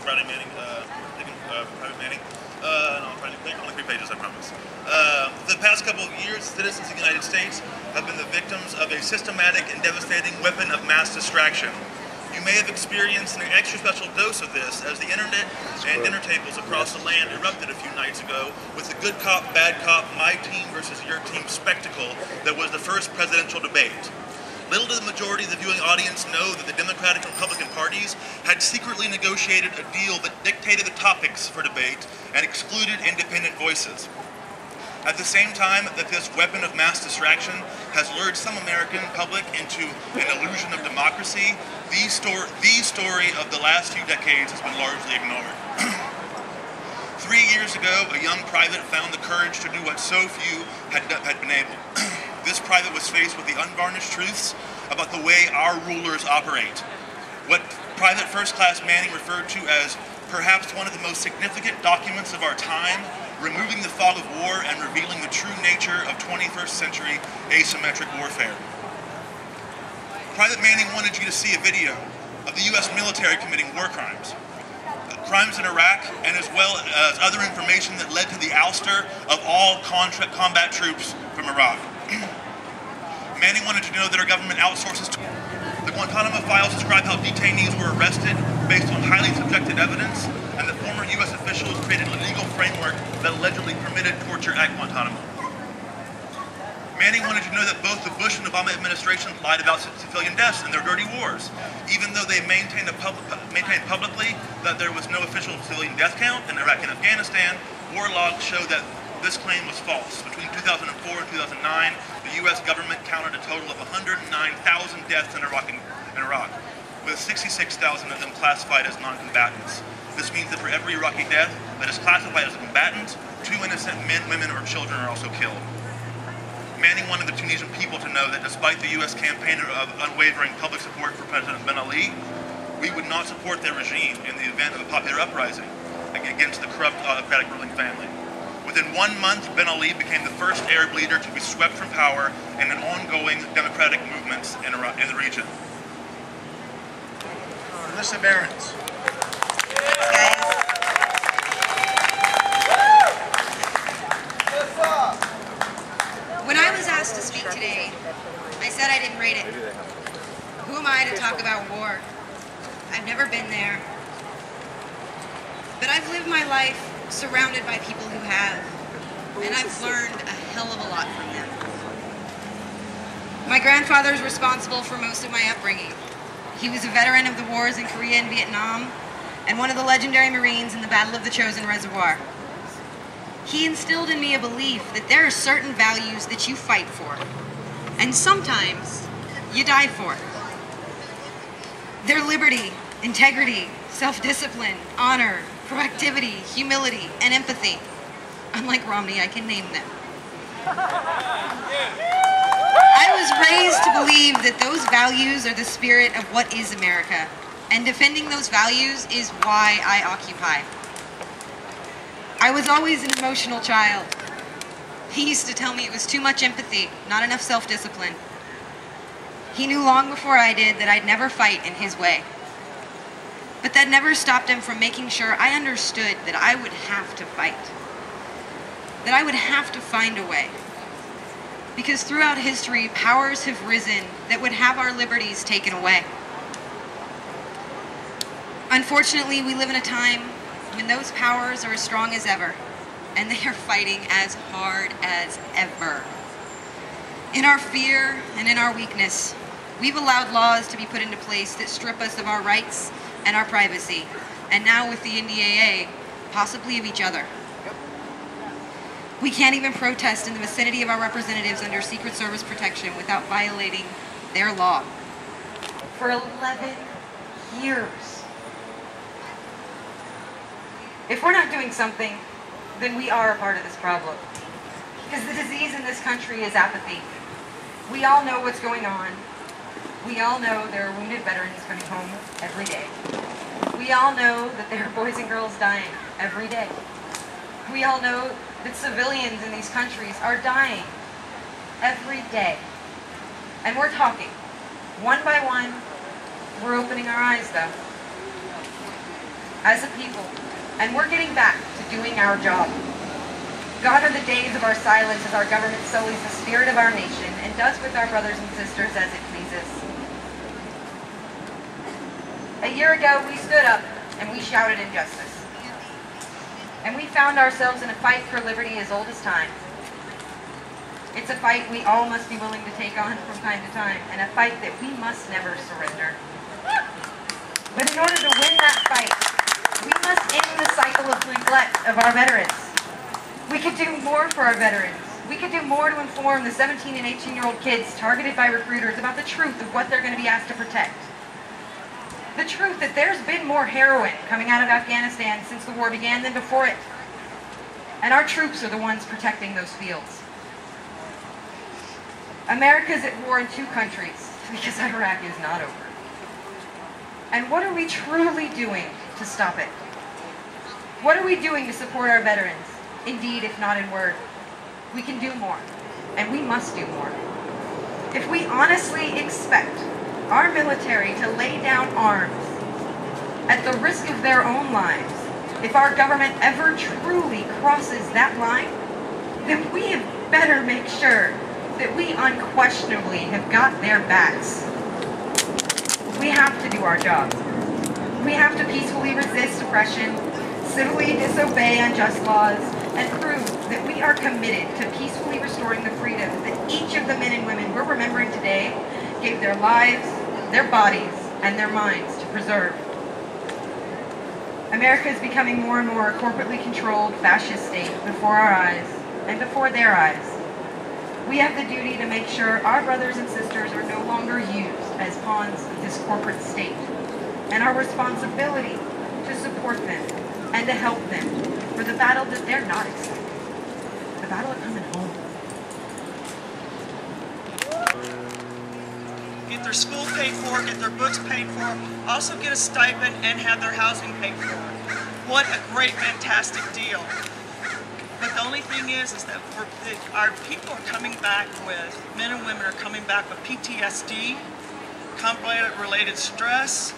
Friday Manning, Private Manning. No, I'm trying to think, only 3 pages, I promise. For the past couple of years, citizens of the United States have been the victims of a systematic and devastating weapon of mass distraction. You may have experienced an extra special dose of this as the internet and dinner tables across the land erupted a few nights ago with the good cop, bad cop, my team versus your team spectacle that was the first presidential debate. Little did the majority of the viewing audience know that the Democratic and Republican parties had secretly negotiated a deal that dictated the topics for debate and excluded independent voices. At the same time that this weapon of mass distraction has lured some American public into an illusion of democracy, the story of the last few decades has been largely ignored. 3 years ago, a young private found the courage to do what so few had been able. This private was faced with the unvarnished truths about the way our rulers operate. What Private First Class Manning referred to as perhaps one of the most significant documents of our time, removing the fog of war and revealing the true nature of 21st century asymmetric warfare. Private Manning wanted you to see a video of the U.S. military committing war crimes. Crimes in Iraq, and as well as other information that led to the ouster of all combat troops from Iraq. Manning wanted to know that our government outsources to the Guantanamo files describe how detainees were arrested based on highly subjective evidence, and the former U.S. officials created a legal framework that allegedly permitted torture at Guantanamo. Manning wanted to know that both the Bush and Obama administrations lied about civilian deaths in their dirty wars, even though they maintained publicly that there was no official civilian death count in Iraq and Afghanistan. War logs show that this claim was false. Between 2004 and 2009, the U.S. government counted a total of 109,000 deaths in Iraq, with 66,000 of them classified as non-combatants. This means that for every Iraqi death that is classified as a combatant, 2 innocent men, women, or children are also killed. Manning wanted the Tunisian people to know that despite the U.S. campaign of unwavering public support for President Ben Ali, we would not support their regime in the event of a popular uprising against the corrupt autocratic ruling family. Within 1 month, Ben Ali became the first Arab leader to be swept from power in an ongoing democratic movements in the region. Melissa Barons. When I was asked to speak today, I said I didn't rate it. Who am I to talk about war? I've never been there. But I've lived my life surrounded by people who have, and I've learned a hell of a lot from them. My grandfather is responsible for most of my upbringing. He was a veteran of the wars in Korea and Vietnam, and one of the legendary Marines in the Battle of the Chosin Reservoir. He instilled in me a belief that there are certain values that you fight for, and sometimes you die for. They're liberty, integrity, self-discipline, honor, proactivity, humility, and empathy. Unlike Romney, I can name them. I was raised to believe that those values are the spirit of what is America, and defending those values is why I occupy. I was always an emotional child. He used to tell me it was too much empathy, not enough self-discipline. He knew long before I did that I'd never fight in his way. But that never stopped him from making sure I understood that I would have to fight. That I would have to find a way. Because throughout history, powers have risen that would have our liberties taken away. Unfortunately, we live in a time when those powers are as strong as ever, and they are fighting as hard as ever. In our fear and in our weakness, we've allowed laws to be put into place that strip us of our rights and our privacy, and now with the NDAA, possibly of each other. We can't even protest in the vicinity of our representatives under Secret Service protection without violating their law. For 11 years. If we're not doing something, then we are a part of this problem. Because the disease in this country is apathy. We all know what's going on. We all know there are wounded veterans coming home every day. We all know that there are boys and girls dying every day. We all know that civilians in these countries are dying every day. And we're talking. One by one, we're opening our eyes though. as a people, and we're getting back to doing our job. Gone are the days of our silence as our government sullies the spirit of our nation and does with our brothers and sisters as it pleases. A year ago, we stood up and we shouted injustice. And we found ourselves in a fight for liberty as old as time. It's a fight we all must be willing to take on from time to time, and a fight that we must never surrender. But in order to win that fight, we must end the cycle of neglect of our veterans. We could do more for our veterans. We could do more to inform the 17 and 18-year-old kids targeted by recruiters about the truth of what they're going to be asked to protect. The truth that there's been more heroin coming out of Afghanistan since the war began than before it. And our troops are the ones protecting those fields. America's at war in 2 countries because Iraq is not over. And what are we truly doing to stop it? What are we doing to support our veterans? Indeed, if not in word. We can do more, and we must do more. If we honestly expect our military to lay down arms at the risk of their own lives, if our government ever truly crosses that line, then we had better make sure that we unquestionably have got their backs. We have to do our job. We have to peacefully resist oppression, civilly disobey unjust laws, and prove that we are committed to peacefully restoring the freedom that each of the men and women we're remembering today gave their lives, their bodies, and their minds to preserve. America is becoming more and more a corporately controlled fascist state before our eyes and before their eyes. We have the duty to make sure our brothers and sisters are no longer used as pawns of this corporate state, and our responsibility to support them and to help them for the battle that they're not expecting, the battle of coming home. Get their school paid for, get their books paid for, also get a stipend and have their housing paid for. What a great, fantastic deal. But the only thing is that our people are coming back with, men and women are coming back with PTSD, conflict-related stress,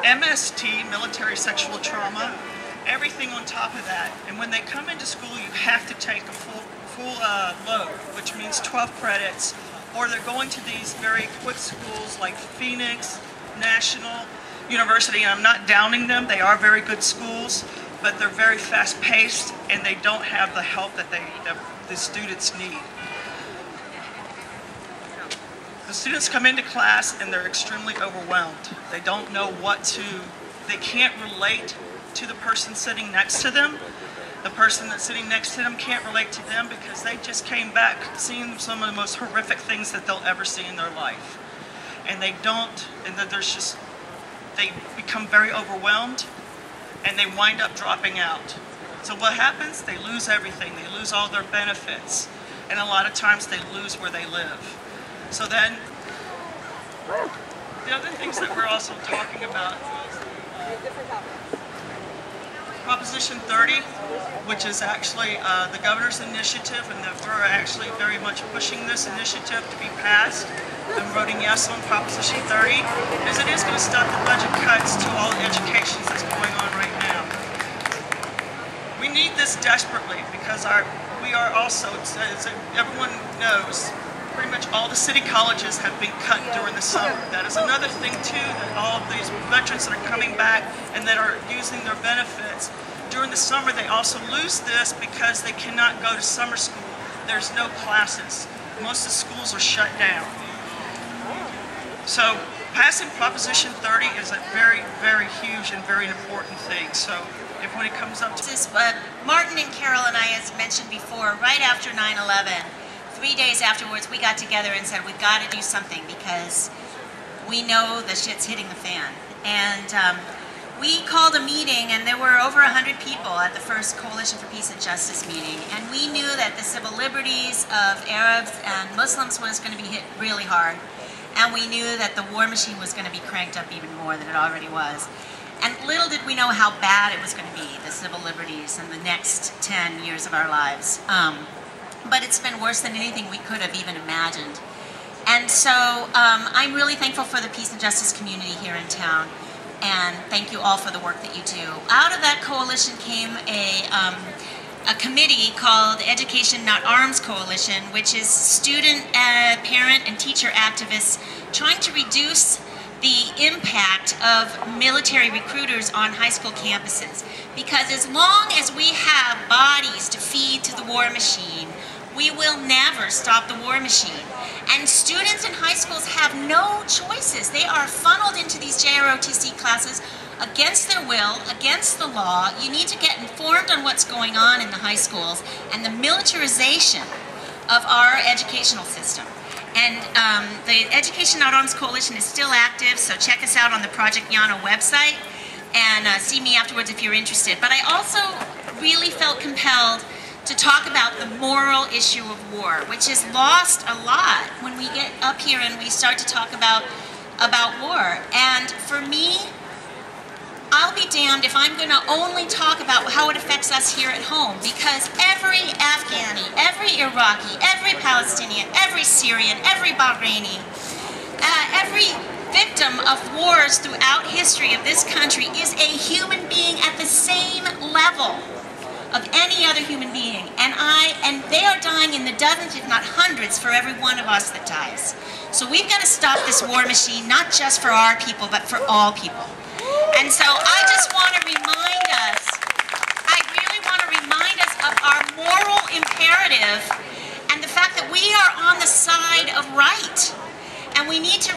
MST, military sexual trauma, everything on top of that. And when they come into school, you have to take a full load, which means 12 credits, or they're going to these very quick schools like Phoenix, National University, and I'm not downing them, they are very good schools, but they're very fast-paced and they don't have the help that the students need. The students come into class and they're extremely overwhelmed. They don't know they can't relate to the person sitting next to them. The person that's sitting next to them can't relate to them because they just came back seeing some of the most horrific things that they'll ever see in their life. And they become very overwhelmed and they wind up dropping out. So what happens? They lose everything. They lose all their benefits. And a lot of times they lose where they live. So then, the other things that we're also talking about Proposition 30, which is actually the governor's initiative, and that we're actually very much pushing this initiative to be passed. I'm voting yes on Proposition 30, as it is going to stop the budget cuts to all the education that's going on right now. We need this desperately because we are also, as everyone knows, pretty much all the city colleges have been cut during the summer. That is another thing too, that all of these veterans that are coming back and that are using their benefits, during the summer they also lose this because they cannot go to summer school. There's no classes. Most of the schools are shut down. So passing Proposition 30 is a very, very huge and very important thing. So when it comes up to this, Martin and Carol and I, as mentioned before, right after 9/11, 3 days afterwards, we got together and said, we've got to do something because we know the shit's hitting the fan. And we called a meeting, and there were over 100 people at the first Coalition for Peace and Justice meeting. And we knew that the civil liberties of Arabs and Muslims was going to be hit really hard. And we knew that the war machine was going to be cranked up even more than it already was. And little did we know how bad it was going to be, the civil liberties, in the next 10 years of our lives. But it's been worse than anything we could have even imagined. And so I'm really thankful for the peace and justice community here in town. And thank you all for the work that you do. Out of that coalition came a committee called Education Not Arms Coalition, which is student, parent, and teacher activists trying to reduce the impact of military recruiters on high school campuses. Because as long as we have bodies to feed to the war machine, we will never stop the war machine. And students in high schools have no choices. They are funneled into these JROTC classes against their will, against the law. You need to get informed on what's going on in the high schools and the militarization of our educational system. And the Education Not Arms Coalition is still active, so check us out on the Project Yana website and see me afterwards if you're interested. But I also really felt compelled to talk about the moral issue of war, which is lost a lot when we get up here and we start to talk about war. And for me, I'll be damned if I'm going to only talk about how it affects us here at home, because every Afghani, every Iraqi, every Palestinian, every Syrian, every Bahraini, every victim of wars throughout history of this country is a human being at the same level of any other human being. And they are dying in the dozens, if not hundreds, for every one of us that dies. So we've got to stop this war machine, not just for our people, but for all people. And so I just want to remind us, I really want to remind us of our moral imperative and the fact that we are on the side of right. And we need to